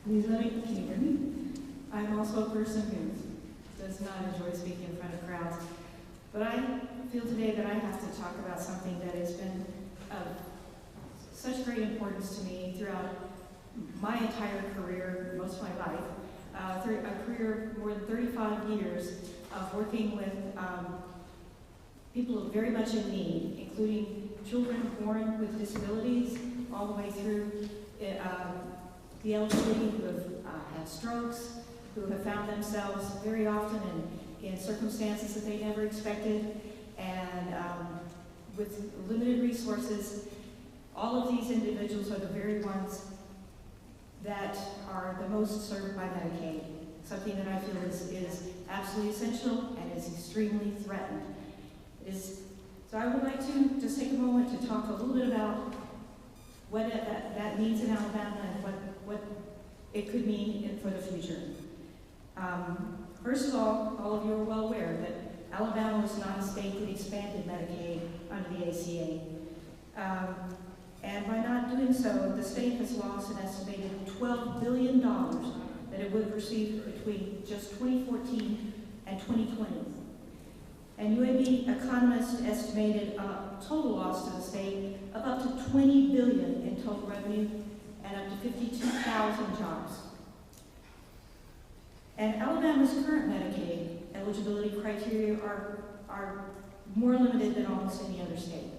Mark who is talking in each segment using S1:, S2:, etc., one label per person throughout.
S1: Lisa, can you hear me? I'm also a person who does not enjoy speaking in front of crowds. But I feel today that I have to talk about something that has been of such great importance to me throughout my entire career, most of my life. A career more than 35 years of working with people very much in need, including children born with disabilities, all the way through the elderly who have had strokes, who have found themselves very often in circumstances that they never expected, and with limited resources. All of these individuals are the very ones that are the most served by Medicaid, something that I feel is absolutely essential and is extremely threatened. So I would like to just take a moment to talk a little bit about what that means in Alabama and what it could mean for the future. First of all of you are well aware that Alabama was not a state that expanded Medicaid under the ACA. And by not doing so, the state has lost an estimated $12 billion that it would have received between just 2014 and 2020. And UAB economists estimated a total loss to the state of up to $20 billion in total revenue and up to 52,000 jobs. And Alabama's current Medicaid eligibility criteria are more limited than almost any other state.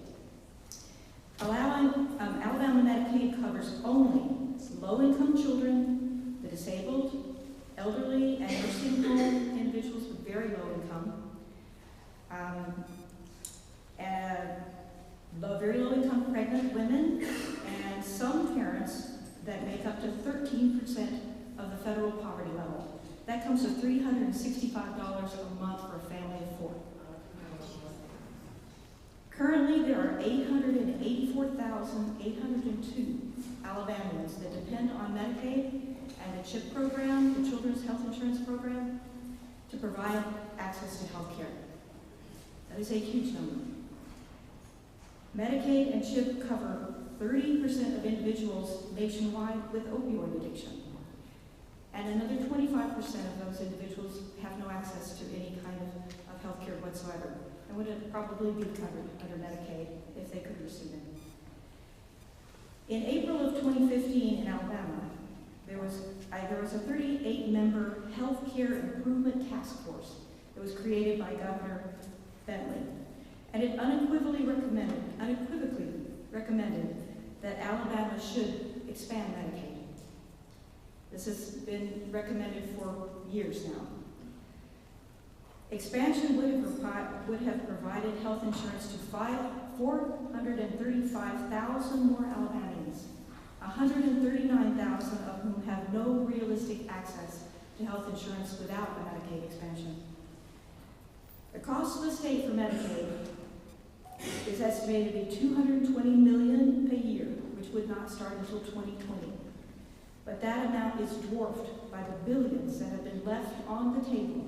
S1: Alabama Medicaid covers only low-income children, the disabled, elderly, and nursing home individuals with very low income, very low-income pregnant women, and some parents that make up to 13% of the federal poverty level. That comes to $365 a month for a family of 4. Currently, there are 884,802 Alabamians that depend on Medicaid and the CHIP program, the Children's Health Insurance Program, to provide access to health care. That is a huge number. Medicaid and CHIP cover 30% of individuals nationwide with opioid addiction. And another 25% of those individuals have no access to any kind of health care whatsoever, and would probably be covered under Medicaid if they could receive it. In April of 2015 in Alabama, there was a 38-member health care improvement task force that was created by Governor Bentley, and it unequivocally recommended that Alabama should expand Medicaid. This has been recommended for years now. Expansion would have provided health insurance to 435,000 more Alabamians, 139,000 of whom have no realistic access to health insurance without a Medicaid expansion. The cost of the state for Medicaid is estimated to be $220 million a year, which would not start until 2020. But that amount is dwarfed by the billions that have been left on the table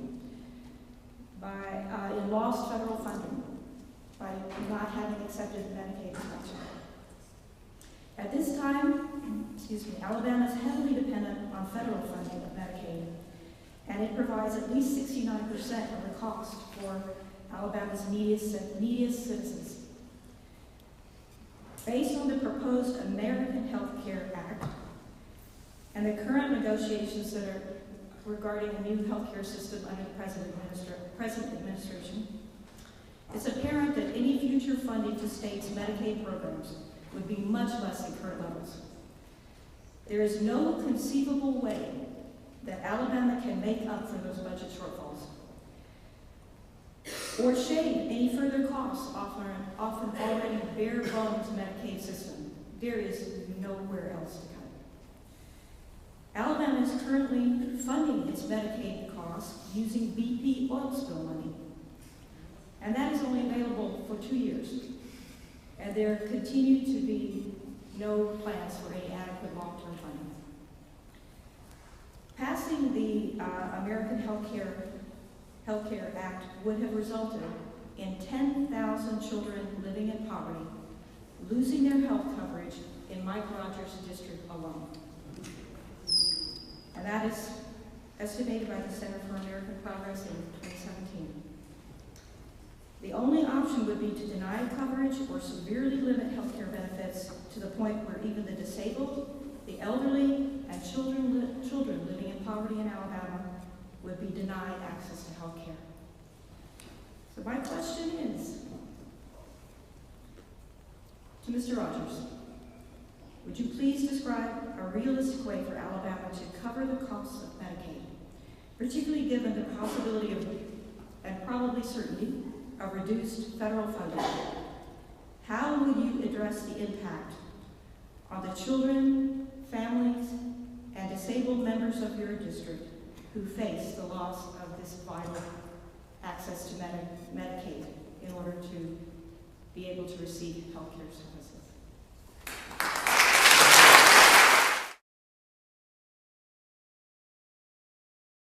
S1: in lost federal funding by not having accepted the Medicaid expansion. At this time, Alabama is heavily dependent on federal funding of Medicaid, and it provides at least 69% of the cost for Alabama's neediest citizens. Based on the proposed American Health Care Act and the current negotiations that are regarding a new healthcare system under the present administration, it's apparent that any future funding to states' Medicaid programs would be much less than current levels. There is no conceivable way that Alabama can make up for those budget shortfalls or shave any further costs off an already bare bones Medicaid system. There is nowhere else to cut. Alabama is currently funding its Medicaid costs using BP oil spill money. And that is only available for 2 years. And there continue to be no plans for any adequate long-term funding. Passing the American Health Care Act would have resulted in 10,000 children living in poverty losing their health coverage in Mike Rogers' district alone. and that is estimated by the Center for American Progress in 2017. The only option would be to deny coverage or severely limit health care benefits to the point where even the disabled, the elderly, and children living in poverty in Alabama would be denied access to health care. So my question is, to Mr. Rogers, would you please describe a realistic way for Alabama to cover the costs of Medicaid, particularly given the possibility of, and probably certainty, of reduced federal funding? How will you address the impact on the children, families, and disabled members of your district who face the loss of this vital access to Medicaid in order to be able to receive health care services?